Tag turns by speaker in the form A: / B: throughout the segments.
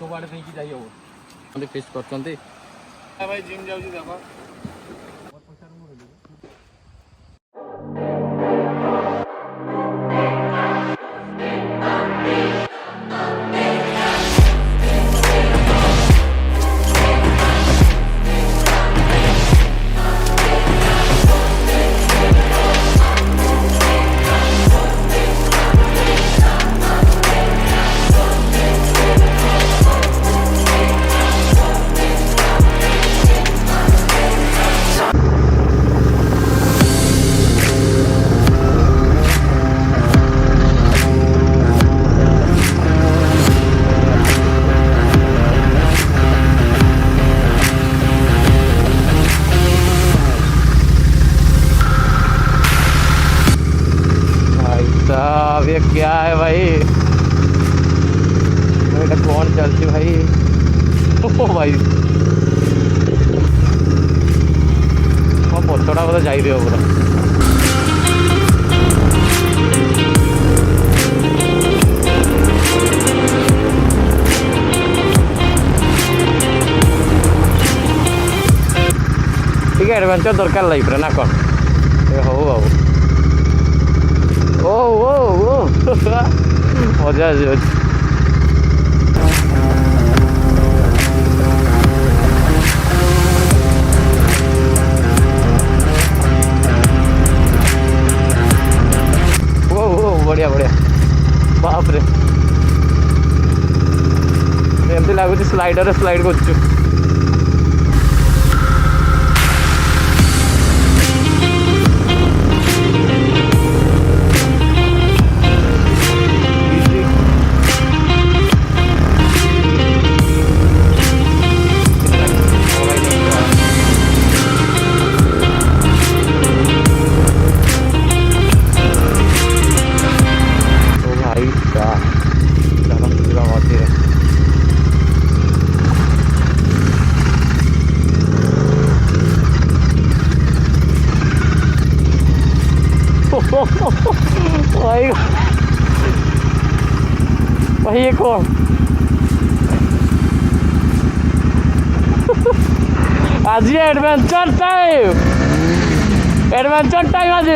A: सब आड़े नहीं जाई हो फिस्ट करछंती भाई जिम जाउची देखो ये क्या है भाई बेटा कौन चलती भाई ओ भाई पछड़ा बोधे जाई पूरा ठीक है एडवेंचर दरकार लाइफ रे ना कौन हो बाबू ओ ओ ओ मजा आ बढ़िया बढ़िया बाप रे एमती लगुच स्लाइडर स्लाइड कर भाई ये कौन आज ये एडवेंचर टाइम आज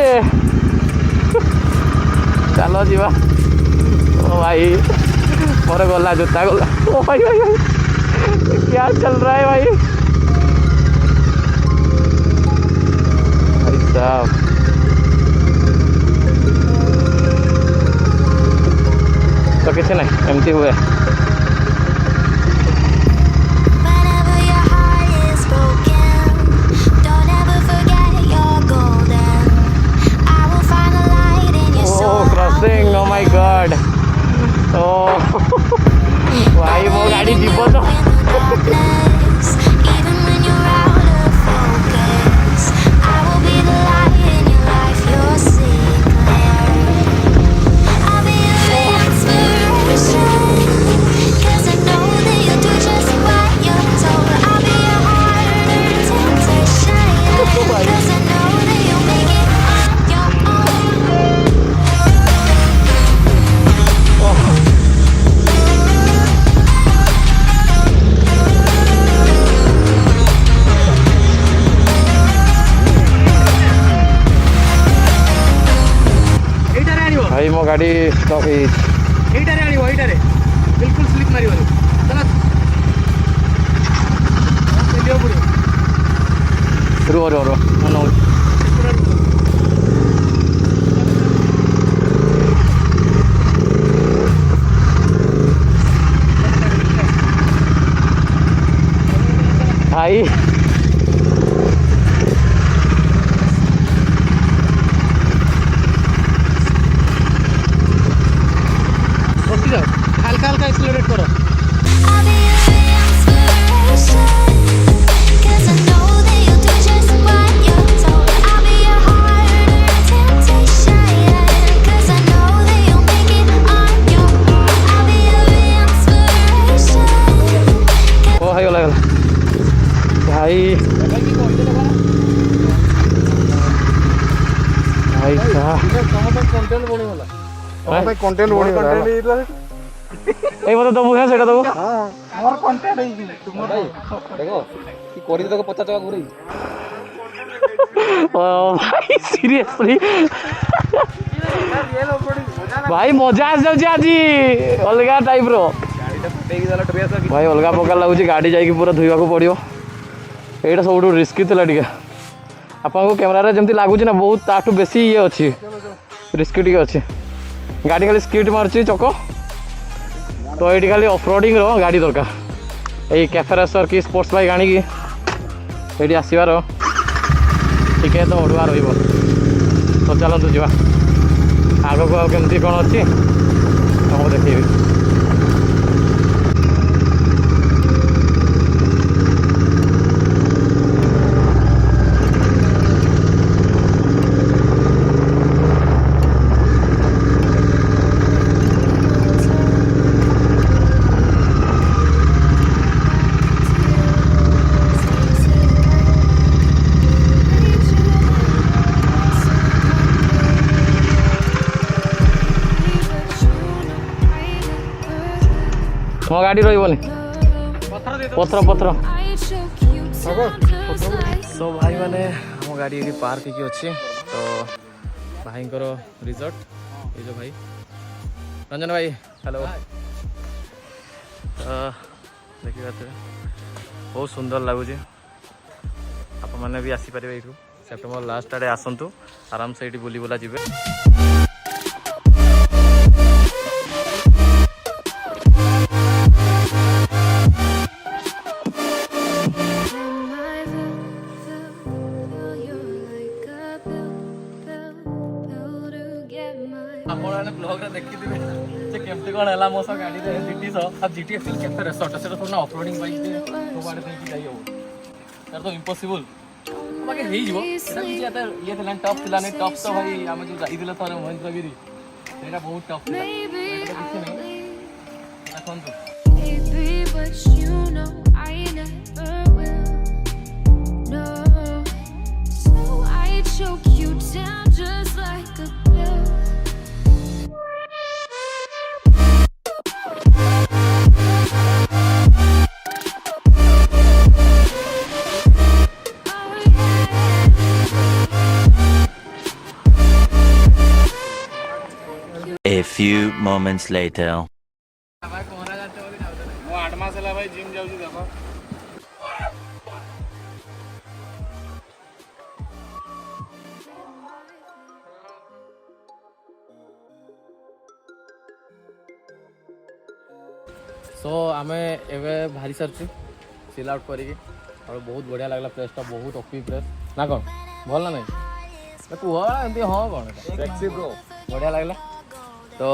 A: चलो जीवा ओ भाई मोर गला जूता गला ओ भाई भाई भाई क्या चल रहा है भाई भाई साहब तो किसी नहीं एमती हुए क्रॉसिंग ओ माय गॉड ओ भाई वो गाड़ी जीव तो भाई मो गाड़ी स्टॉप
B: एटारे आनी एटारे बिल्कुल स्लिप मारी चला चलियो पड़ो
A: रो रो रो नो भाई
B: हल्का हल्का एक्सेलरेट करो
A: भाई भाई
B: कंटेंट बनी गला
A: कंटेंट এই মতো দেবো হ্যাঁ সেটা দেবো
B: मोर कंटेंट है तुम
C: भाई देखो कि कोरी देखो 50 टका घुरी
A: ଭାଇ ସିରିୟସଲି
B: ये लो बड़ी मजा
A: ଭାଇ ମଜା ଆସିଯାଉଛି ଆଜି ଅଲଗା ଟାଇପ୍ର
C: गाडीटा फुटेगी जाला ट्रेस
A: ଭାଇ ଅଲଗା ପ୍ରକାର ଲାଗୁଛି ଗାଡ଼ି ଯାଇକି ପୁରା ଧୋଇବାକୁ ପଡ଼ିବ ଏଇଟା ସବୁଠୁ ରିସ୍କି ଥିଲା ଟିକେ ଆପଣଙ୍କୁ କ୍ୟାମେରାରେ ଯେମିତି ଲାଗୁଛି ନା ବହୁତ ତାଠୁ ବେଶୀ ଇଏ ଅଛି ରିସ୍କି ଟିକେ ଅଛି ଗାଡ଼ି ଖାଲି ସ୍କିଟ୍ ମାରୁଛି ଚକ ତ ଏଇଠି ଖାଲି ଅଫରୋଡ଼ିଂର ଗାଡ଼ି ଦରକାର ଏଇ କ୍ୟାଫେ ରେସର କି ସ୍ପୋର୍ଟସ୍ ବାଇକ୍ ଆଣିକି ଏଇଠି ଆସିବାର ଟିକେ ତ ଅଡ଼ୁଆ ରହିବ ତ ଚାଲନ୍ତୁ ଯିବା ଆଗକୁ ଆଉ କେମିତି କ'ଣ ଅଛି ତମକୁ ଦେଖେଇବି ମୋ ଗାଡ଼ି ରହିବନି ପତ୍ର ତ ଭାଇମାନେ ଆମ ଗାଡ଼ି ଏଠି ପାର୍କ ହେଇକି ଅଛି ତ ଭାଇଙ୍କର ରିଜର୍ଟ ଏଇ ଯେଉଁ ଭାଇ ରଞ୍ଜନ ଭାଇ ହ୍ୟାଲୋ ଦେଖିପାରୁଥିବେ ବହୁତ ସୁନ୍ଦର ଲାଗୁଛି ଆପଣମାନେ ବି ଆସିପାରିବେ ଏଇଠୁ ସେପ୍ଟେମ୍ବର ଲାଷ୍ଟ ଆଡ଼େ ଆସନ୍ତୁ ଆରାମସେ ଏଇଠି ବୁଲି ବୁଲା ଯିବେ ଆପଣମାନେ ବ୍ଲଗ୍ରେ ଦେଖିଥିବେ ଯେ କେମିତି କ'ଣ ହେଲା ମୋ ସହ ଗାଡ଼ିରେ ଜିଟି ସହ ଆଉ ଜିଟି ଆକ୍ଚୁଆଲି କେତେ ରେସର୍ଟ ସେଟା ସବୁ ନା ଅଫରୋଡ଼ିଂ ବାଇକ୍ ଯେ ସବୁଆଡ଼େ ଦେଇକି ଯାଇ ହେବ ତାର ତ ଇମ୍ପସିବୁଲ୍ ବାକି ହେଇଯିବ ସେଟା କିଛି ଏତେ ଇଏ ଥିଲାନି ଟପ୍ ଥିଲାନି ଟପ୍ ତ ଭାଇ ଆମେ ଯେଉଁ ଯାଇଥିଲେ ଥରେ ମହେନ୍ଦ୍ରଗିରି ସେଇଟା ବହୁତ ଟପ୍ ଥିଲା ଏଇଟା ତ କିଛି ନାହିଁ ଦେଖନ୍ତୁ
D: A few moments later.
B: ମୁଁ 8 ମାସ ହେଲା ଭାଇ ଜିମ୍ ଯାଉଛି ଦେଖ
A: ସୋ ଆମେ ଏବେ ବାହାରି ସାରିଛୁ ଚିଲ୍ ଆଉଟ୍ କରିକି ଆଉ ବହୁତ ବଢ଼ିଆ ଲାଗିଲା ପ୍ଲେସ୍ଟା ବହୁତ ଅପି ପ୍ଲେସ୍ ନା କ'ଣ ଭଲ ନା ନାହିଁ କୁହ ଏମିତି ହଁ କ'ଣ
C: टैक्सी ब्रो
A: ବଢ଼ିଆ ଲାଗିଲା ତ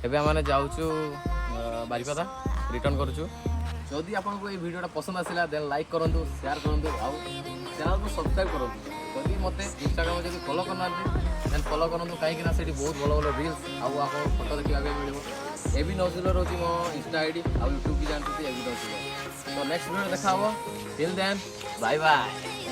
A: ଏବେ ଆମେ ଯାଉଛୁ ବାରିପଦା ରିଟର୍ନ କରୁଛୁ ଯଦି ଆପଣଙ୍କୁ ଏଇ ଭିଡ଼ିଓଟା ପସନ୍ଦ ଆସିଲା ଦେନ୍ ଲାଇକ୍ କରନ୍ତୁ ସେୟାର କରନ୍ତୁ ଆଉ ଚ୍ୟାନେଲକୁ ସବସ୍କ୍ରାଇବ୍ କରନ୍ତୁ ଯଦି ମୋତେ ଇନଷ୍ଟାଗ୍ରାମରେ ଯଦି ଫଲୋ କରୁନାହାନ୍ତି ଦେନ୍ ଫଲୋ କରନ୍ତୁ କାହିଁକିନା ସେଇଠି ବହୁତ ଭଲ ଭଲ ରିଲ୍ସ ଆଉ ଆପଣଙ୍କୁ ଫଟୋ ଦେଖିବାକୁ ମିଳିବ এবি ନଜୁଲ ରହୁଛି ମୋ ଇନଷ୍ଟା ଆଇଡ଼ି ଆଉ ୟୁଟ୍ୟୁବ୍ ବି ଜାଣିଛନ୍ତି এবି ନଜୁଲ ତ ନେକ୍ସଟ ଭିଡ଼ିଓ ଦେଖା ହେବ ଟିଲ୍ ଦେନ୍ ବାଏ ବାଏ